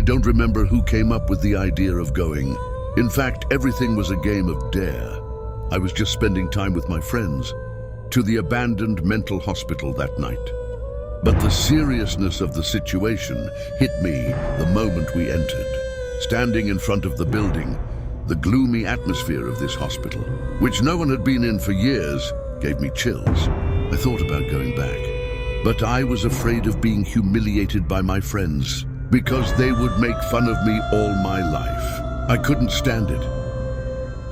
don't remember who came up with the idea of going. In fact, everything was a game of dare. I was just spending time with my friends, to the abandoned mental hospital that night. But the seriousness of the situation hit me the moment we entered. Standing in front of the building, the gloomy atmosphere of this hospital, which no one had been in for years, gave me chills. I thought about going back, but I was afraid of being humiliated by my friends because they would make fun of me all my life. I couldn't stand it.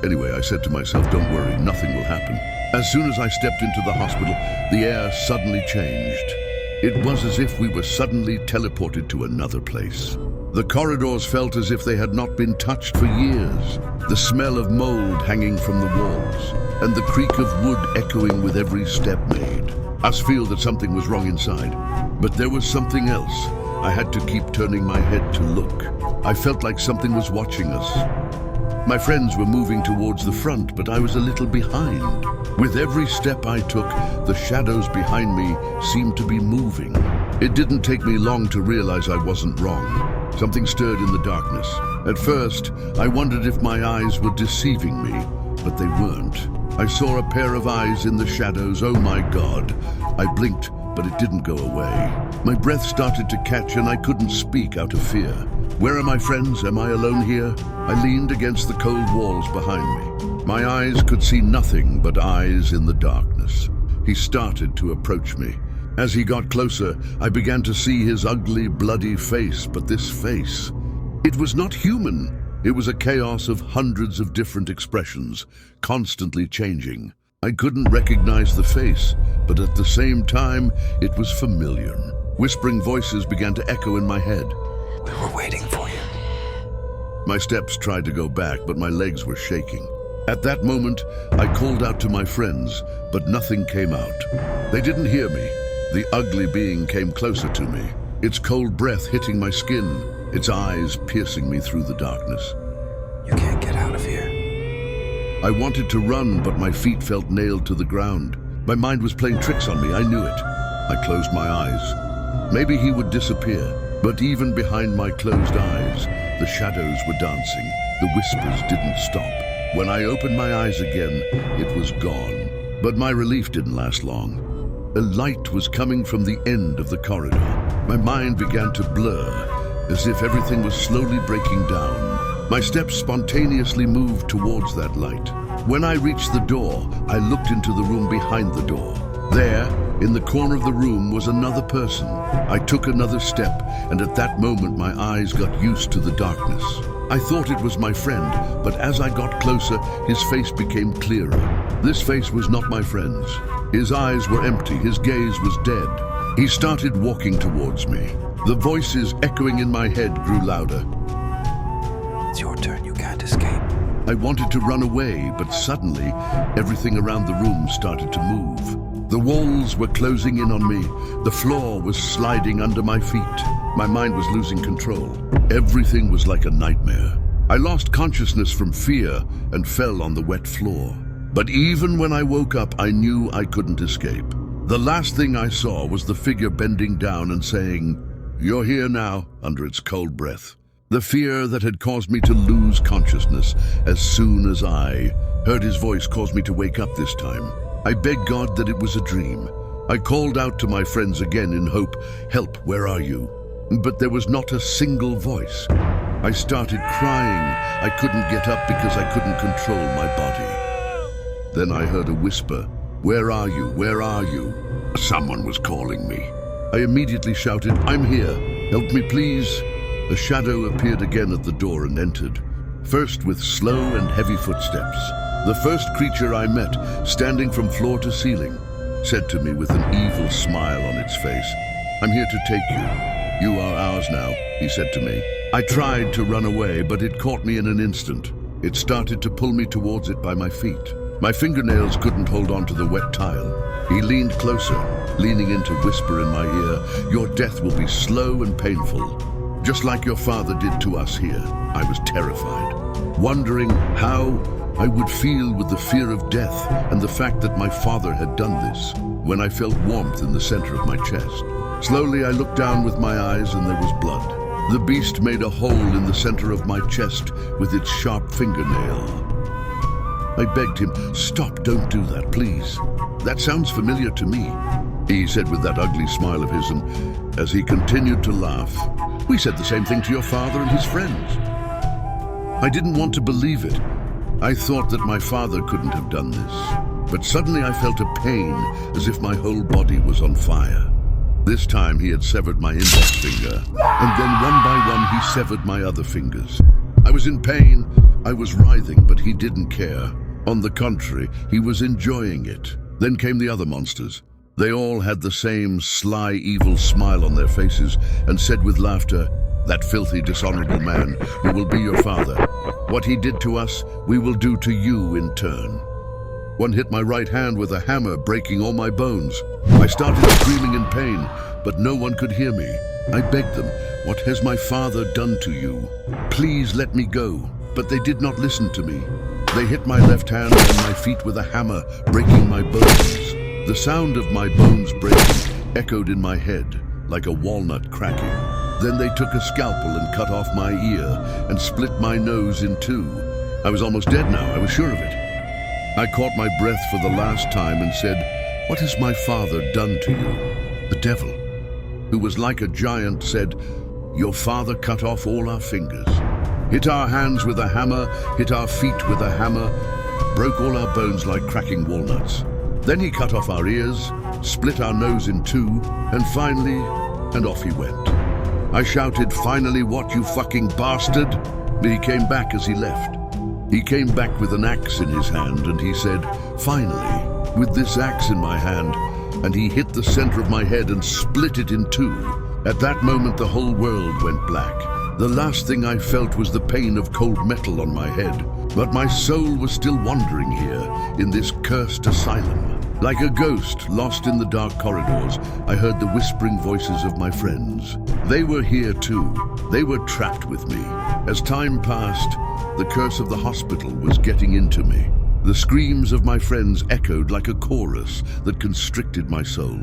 Anyway, I said to myself, don't worry, nothing will happen. As soon as I stepped into the hospital, the air suddenly changed. It was as if we were suddenly teleported to another place. The corridors felt as if they had not been touched for years. The smell of mold hanging from the walls, and the creak of wood echoing with every step made us feel that something was wrong inside. But there was something else. I had to keep turning my head to look. I felt like something was watching us. My friends were moving towards the front, but I was a little behind. With every step I took, the shadows behind me seemed to be moving. It didn't take me long to realize I wasn't wrong. Something stirred in the darkness. At first, I wondered if my eyes were deceiving me, but they weren't. I saw a pair of eyes in the shadows. Oh my God. I blinked, but it didn't go away. My breath started to catch and I couldn't speak out of fear. Where are my friends? Am I alone here? I leaned against the cold walls behind me. My eyes could see nothing but eyes in the darkness. He started to approach me. As he got closer, I began to see his ugly, bloody face, but this face, it was not human. It was a chaos of hundreds of different expressions, constantly changing. I couldn't recognize the face, but at the same time, it was familiar. Whispering voices began to echo in my head. We were waiting for you. My steps tried to go back, but my legs were shaking. At that moment, I called out to my friends, but nothing came out. They didn't hear me. The ugly being came closer to me, its cold breath hitting my skin, its eyes piercing me through the darkness. You can't get out of here. I wanted to run, but my feet felt nailed to the ground. My mind was playing tricks on me, I knew it. I closed my eyes. Maybe he would disappear, but even behind my closed eyes, the shadows were dancing. The whispers didn't stop. When I opened my eyes again, it was gone. But my relief didn't last long. A light was coming from the end of the corridor. My mind began to blur, as if everything was slowly breaking down. My steps spontaneously moved towards that light. When I reached the door, I looked into the room behind the door. There, in the corner of the room, was another person. I took another step, and at that moment my eyes got used to the darkness. I thought it was my friend, but as I got closer, his face became clearer. This face was not my friend's. His eyes were empty, his gaze was dead. He started walking towards me. The voices echoing in my head grew louder. It's your turn, you can't escape. I wanted to run away, but suddenly, everything around the room started to move. The walls were closing in on me. The floor was sliding under my feet. My mind was losing control. Everything was like a nightmare. I lost consciousness from fear and fell on the wet floor. But even when I woke up, I knew I couldn't escape. The last thing I saw was the figure bending down and saying, "You're here now," under its cold breath. The fear that had caused me to lose consciousness as soon as I heard his voice caused me to wake up this time. I begged God that it was a dream. I called out to my friends again in hope, "Help, where are you?" But there was not a single voice. I started crying. I couldn't get up because I couldn't control my body. Then I heard a whisper, "Where are you? Where are you?" Someone was calling me. I immediately shouted, "I'm here. Help me, please." A shadow appeared again at the door and entered, first with slow and heavy footsteps. The first creature I met, standing from floor to ceiling, said to me with an evil smile on its face, "I'm here to take you. You are ours now," he said to me. I tried to run away, but it caught me in an instant. It started to pull me towards it by my feet. My fingernails couldn't hold on to the wet tile. He leaned closer, leaning in to whisper in my ear, "Your death will be slow and painful, just like your father did to us here." I was terrified, wondering how I would feel with the fear of death and the fact that my father had done this, when I felt warmth in the center of my chest. Slowly I looked down with my eyes and there was blood. The beast made a hole in the center of my chest with its sharp fingernail. I begged him, "Stop, don't do that, please. That sounds familiar to me," he said with that ugly smile of his, and as he continued to laugh, "We said the same thing to your father and his friends." I didn't want to believe it. I thought that my father couldn't have done this. But suddenly I felt a pain, as if my whole body was on fire. This time he had severed my index finger, and then one by one he severed my other fingers. I was in pain, I was writhing, but he didn't care. On the contrary, he was enjoying it. Then came the other monsters. They all had the same sly, evil smile on their faces and said with laughter, "That filthy, dishonorable man who will be your father. What he did to us, we will do to you in turn." One hit my right hand with a hammer, breaking all my bones. I started screaming in pain, but no one could hear me. I begged them, "What has my father done to you? Please let me go." But they did not listen to me. They hit my left hand and my feet with a hammer, breaking my bones. The sound of my bones breaking echoed in my head like a walnut cracking. Then they took a scalpel and cut off my ear and split my nose in two. I was almost dead now, I was sure of it. I caught my breath for the last time and said, "What has my father done to you?" The devil, who was like a giant, said, "Your father cut off all our fingers, hit our hands with a hammer, hit our feet with a hammer, broke all our bones like cracking walnuts. Then he cut off our ears, split our nose in two, and finally, and off he went." I shouted, "Finally what, you fucking bastard?" But he came back as he left. He came back with an axe in his hand and he said, "Finally, with this axe in my hand," and he hit the center of my head and split it in two. At that moment, the whole world went black. The last thing I felt was the pain of cold metal on my head, but my soul was still wandering here in this cursed asylum. Like a ghost lost in the dark corridors, I heard the whispering voices of my friends. They were here too. They were trapped with me. As time passed, the curse of the hospital was getting into me. The screams of my friends echoed like a chorus that constricted my soul.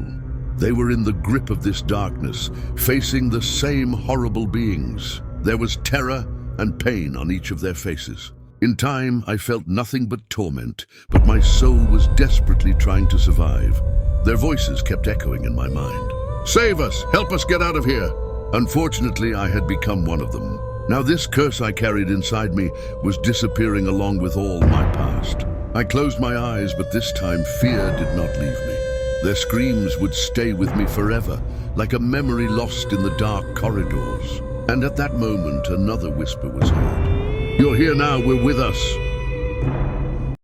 They were in the grip of this darkness, facing the same horrible beings. There was terror and pain on each of their faces. In time, I felt nothing but torment, but my soul was desperately trying to survive. Their voices kept echoing in my mind. "Save us! Help us get out of here!" Unfortunately, I had become one of them. Now this curse I carried inside me was disappearing along with all my past. I closed my eyes, but this time fear did not leave me. Their screams would stay with me forever, like a memory lost in the dark corridors. And at that moment, another whisper was heard. "You're here now, we're with us."